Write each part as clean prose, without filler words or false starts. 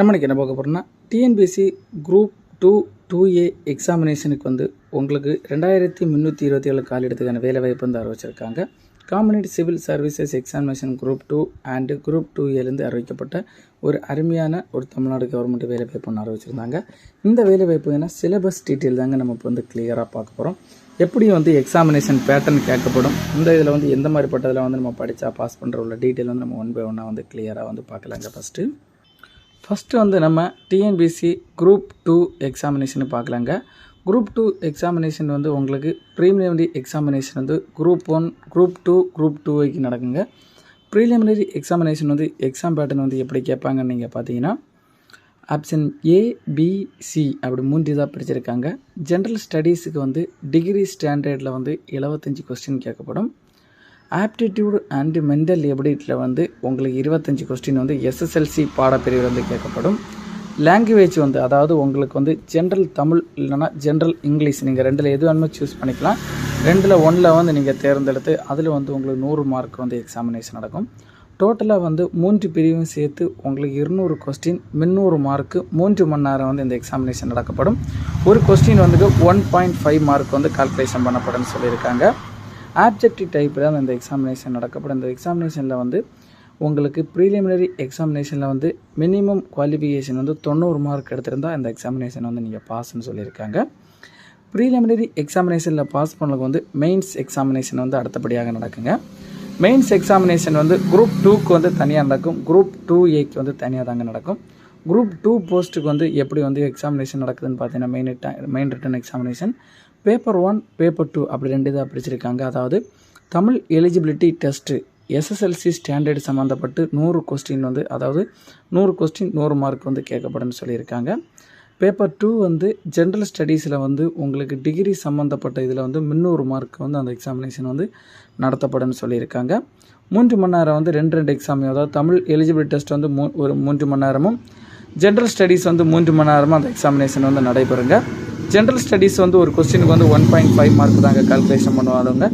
நம்ம இன்றைக்கி என்ன பார்க்க போகிறோம்னா டிஎன்பிஎஸ்சி குரூப் 2A எக்ஸாமினேஷனுக்கு வந்து உங்களுக்கு 2327 காலிடத்துக்கான வேலைவாய்ப்பு வந்து அறிவிச்சிருக்காங்க. Common civil services examination group 2 and group 2Aலேருந்து அறிவிக்கப்பட்ட ஒரு அருமையான ஒரு தமிழ்நாடு கவர்மெண்ட் வேலைவாய்ப்பு ஒன்று அறிவிச்சிருந்தாங்க. இந்த வேலைவாய்ப்புனா சிலபஸ் டீட்டெயில் தாங்க நம்ம இப்போ வந்து கிளியராக பார்க்க போகிறோம். எப்படியும் வந்து எக்ஸாமினேஷன் பேட்டர்ன் கேட்கப்படும். இந்த இதில் வந்து எந்த மாதிரிப்பட்டதில் வந்து நம்ம படித்தா பாஸ் பண்ணுற உள்ள டீட்டெயில் வந்து நம்ம ஒன் பை ஒன்னாக வந்து கிளியராக வந்து பார்க்கலாங்க. ஃபஸ்ட்டு வந்து நம்ம டிஎன்பிஎஸ்சி குரூப் 2 எக்ஸாமினேஷன் பார்க்கலாங்க. குரூப் 2 எக்ஸாமினேஷன் வந்து உங்களுக்கு ப்ரீலிமினரி எக்ஸாமினேஷன் வந்து குரூப் 1, குரூப் 2, குரூப் 2க்கு நடக்குங்க. ப்ரீலிமினரி எக்ஸாமினேஷன் வந்து எக்ஸாம் பேட்டர்ன் வந்து எப்படி கேட்பாங்கன்னு நீங்கள் பார்த்தீங்கன்னா ஆப்ஷன் ABC அப்படி 3 இதாக பிரிச்சிருக்காங்க. ஜென்ரல் ஸ்டடீஸுக்கு வந்து டிகிரி ஸ்டாண்டர்டில் வந்து 75 கொஸ்டின் கேட்கப்படும். ஆப்டிடியூடு அண்டு மென்டல் எபிலிட்டியில் வந்து உங்களுக்கு 25 கொஸ்டின் வந்து எஸ்எஸ்எல்சி பாடப்பிரிவில் வந்து கேட்கப்படும். லாங்குவேஜ் வந்து அதாவது உங்களுக்கு வந்து ஜென்ரல் தமிழ் இல்லைனா ஜென்ரல் இங்கிலீஷ் நீங்கள் ரெண்டில் எது வேணுமோ சூஸ் பண்ணிக்கலாம். 2ல் 1ல் வந்து நீங்கள் தேர்ந்தெடுத்து அதில் வந்து உங்களுக்கு 100 மார்க் வந்து எக்ஸாமினேஷன் நடக்கும். டோட்டலாக வந்து 3 பிரிவும் சேர்த்து உங்களுக்கு 200 கொஸ்டின் 300 மார்க்கு 3 மணி நேரம் வந்து இந்த எக்ஸாமினேஷன் நடக்கப்படும். ஒரு கொஸ்டின் வந்து 1.5 மார்க் வந்து கால்குலேஷன் பண்ணப்படும் சொல்லியிருக்காங்க. ஆப்ஜெக்டிவ் டைப்பில் தான் இந்த எக்ஸாமினேஷன் நடக்கப்படும். இந்த எக்ஸாமினேஷனில் வந்து உங்களுக்கு ப்ரீலிமினரி எக்ஸாமினேஷனில் வந்து மினிமம் குவாலிஃபிகேஷன் வந்து 90 மார்க் எடுத்திருந்தால் இந்த எக்ஸாமினேஷன் வந்து நீங்கள் பாஸ்ன்னு சொல்லியிருக்காங்க. ப்ரீலிமினரி எக்ஸாமினேஷனில் பாஸ் பண்ணதுக்கு வந்து மெயின்ஸ் எக்ஸாமினேஷன் வந்து அடுத்தபடியாக நடக்குங்க. மெயின்ஸ் எக்ஸாமினேஷன் வந்து குரூப் 2க்கு வந்து தனியாக நடக்கும். குரூப் 2Aக்கு வந்து தனியாக தாங்க நடக்கும். குரூப் 2 போஸ்ட்டுக்கு வந்து எப்படி வந்து எக்ஸாமினேஷன் நடக்குதுன்னு பார்த்தீங்கன்னா main written examination paper 1, paper 2 அப்படி 2 இதாக பிரிச்சிருக்காங்க. அதாவது Tamil eligibility test SSLC standard சம்மந்தப்பட்டு 100 கொஸ்டின் வந்து அதாவது 100 கொஸ்டின் 100 மார்க் வந்து கேட்கப்படும்னு சொல்லியிருக்காங்க. பேப்பர் 2 வந்து ஜென்ரல் ஸ்டடீஸில் வந்து உங்களுக்கு டிகிரி சம்மந்தப்பட்ட இதில் வந்து 300 மார்க் வந்து அந்த எக்ஸாமினேஷன் வந்து நடத்தப்படும்னு சொல்லியிருக்காங்க. 3 மணி நேரம் வந்து 2 எக்ஸாம், அதாவது தமிழ் எலிஜிபிலிட்டி டெஸ்ட் வந்து ஒரு 3 மணி நேரமும் ஜென்ரல் ஸ்டடீஸ் வந்து 3 மணி நேரமும் அந்த எக்ஸாமினேஷன் வந்து நடைபெறுங்க. ஜென்ரல் ஸ்டடீஸ் வந்து ஒரு கொஸ்டினுக்கு வந்து 1.5 மார்க் தாங்க கால்குலேஷன் பண்ணுவாங்க.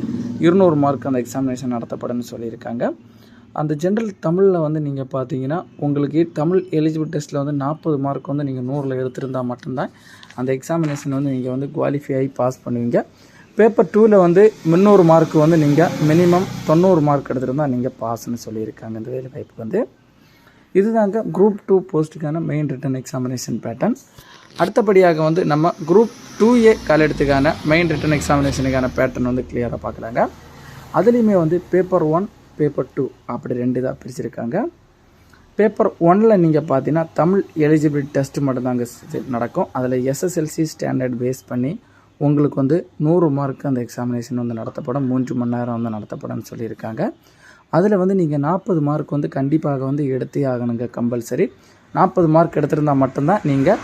200 மார்க் அந்த எக்ஸாமினேஷன் நடத்தப்படும்னு சொல்லியிருக்காங்க. அந்த ஜென்ரல் தமிழில் வந்து நீங்கள் பார்த்தீங்கன்னா உங்களுக்கு தமிழ் எலிஜிபிள் டெஸ்ட்டில் வந்து 40 மார்க் வந்து நீங்கள் 100ல் எடுத்திருந்தால் மட்டும்தான் அந்த எக்ஸாமினேஷன் வந்து நீங்கள் வந்து குவாலிஃபை ஆகி பாஸ் பண்ணுவீங்க. பேப்பர் 2ல் வந்து 300 மார்க் வந்து நீங்கள் மினிமம் 90 மார்க் எடுத்திருந்தால் நீங்கள் பாஸ்ன்னு சொல்லியிருக்காங்க. இந்த வேலை வாய்ப்புக்கு வந்து இதுதாங்க குரூப் 2 போஸ்ட்டுக்கான மெயின் ரிட்டன் எக்ஸாமினேஷன் பேட்டர்ன். அடுத்தபடியாக வந்து நம்ம குரூப் 2A காலிடத்துக்கான மெயின் ரிட்டன் எக்ஸாமினேஷனுக்கான பேட்டர்ன் வந்து கிளியராக பார்க்கலாங்க. அதுலேயுமே வந்து பேப்பர் 1, பேப்பர் 2 அப்படி 2 இதாக பிரிச்சிருக்காங்க. பேப்பர் 1ல் நீங்கள் பார்த்தீங்கன்னா தமிழ் எலிஜிபிலிட்டி டெஸ்ட்டு மட்டும்தாங்க நடக்கும். அதில் எஸ்எஸ்எல்சி ஸ்டாண்டர்ட் பேஸ் பண்ணி உங்களுக்கு வந்து 100 மார்க் அந்த எக்ஸாமினேஷன் வந்து நடத்தப்படும். 3 மணி நேரம் வந்து நடத்தப்படும்னு சொல்லியிருக்காங்க. அதில் வந்து நீங்கள் 40 மார்க் வந்து கண்டிப்பாக வந்து எடுத்தே ஆகணுங்க, கம்பல்சரி. 40 மார்க் எடுத்திருந்தால் மட்டும்தான் நீங்கள்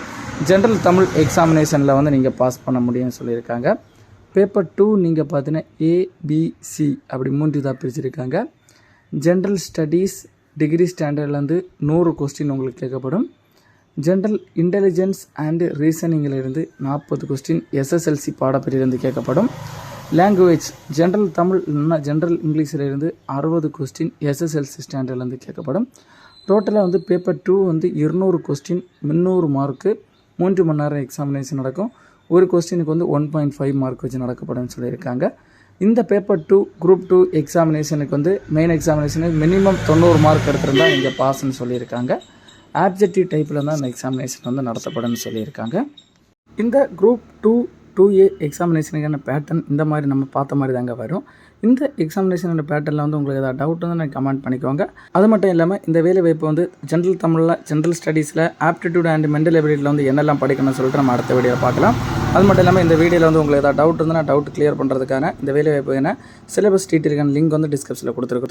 ஜென்ரல் தமிழ் எக்ஸாமினேஷனில் வந்து நீங்கள் பாஸ் பண்ண முடியும்னு சொல்லியிருக்காங்க. பேப்பர் 2 நீங்கள் பார்த்தீங்கன்னா ABC அப்படி 3 இதாக பிரிச்சிருக்காங்க. ஜென்ரல் ஸ்டடீஸ் டிகிரி ஸ்டாண்டர்ட்லேருந்து 100 கொஸ்டின் உங்களுக்கு கேட்கப்படும். ஜென்ரல் இன்டெலிஜென்ஸ் அண்டு ரீசனிங்கிலிருந்து 40 கொஸ்டின் எஸ்எஸ்எல்சி பாடப்பிரிவிலிருந்து கேட்கப்படும். லாங்குவேஜ் ஜென்ரல் தமிழ் இல்லைன்னா ஜென்ரல் இங்கிலீஷிலிருந்து 60 கொஸ்டின் எஸ்எஸ்எல்சி ஸ்டாண்டர்ட்லேருந்து கேட்கப்படும். டோட்டலாக வந்து பேப்பர் 2 வந்து 200 கொஸ்டின் 300 மார்க்கு 3 மணி நேரம் எக்ஸாமினேஷன் நடக்கும். ஒரு கொஸ்டினுக்கு வந்து 1.5 மார்க் வச்சு நடக்கப்படும் சொல்லியிருக்காங்க. இந்த பேப்பர் 2 குரூப் 2 எக்ஸாமினேஷனுக்கு வந்து மெயின் எக்ஸாமினேஷனுக்கு மினிமம் 90 மார்க் எடுத்திருந்தால் இங்கே பாஸ்ன்னு சொல்லியிருக்காங்க. ஆப்ஜெக்டிவ் டைப்பில் தான் இந்த எக்ஸாமினேஷன் வந்து நடத்தப்படும்னு சொல்லியிருக்காங்க. இந்த குரூப் 2A எக்ஸாமினேஷனுக்கான பேட்டர்ன் இந்த மாதிரி நம்ம பார்த்த மாதிரி தாங்க வரும். இந்த எக்ஸாமினேஷனோட பேட்டர்னில் வந்து உங்களுக்கு ஏதாவது டவுட் வந்து எனக்கு கமெண்ட் பண்ணிக்கோங்க. அது மட்டும் இல்லாமல் இந்த வேலை வாய்ப்பு வந்து ஜென்ரல் தமிழில் ஜென்ரல் ஸ்டடீஸில் ஆப்டிடியூட் அண்ட் மென்டல் எபிலிட்டியில் வந்து என்னெல்லாம் படிக்கணும்னு சொல்லிட்டு நம்ம அடுத்த வீடியோவில் பார்க்கலாம். அது மட்டும் இல்லாமல் இந்த வீடியோவில் வந்து உங்களுக்கு ஏதாவது டவுட் இருந்தால் டவுட் கிளியர் பண்ணுறதுக்கான இந்த வேலை வாய்ப்பு சிலபஸ் டீட்டெயிலுக்கான லிங்க் வந்து டிஸ்கிரிப்ஷனில் கொடுத்துருக்கு.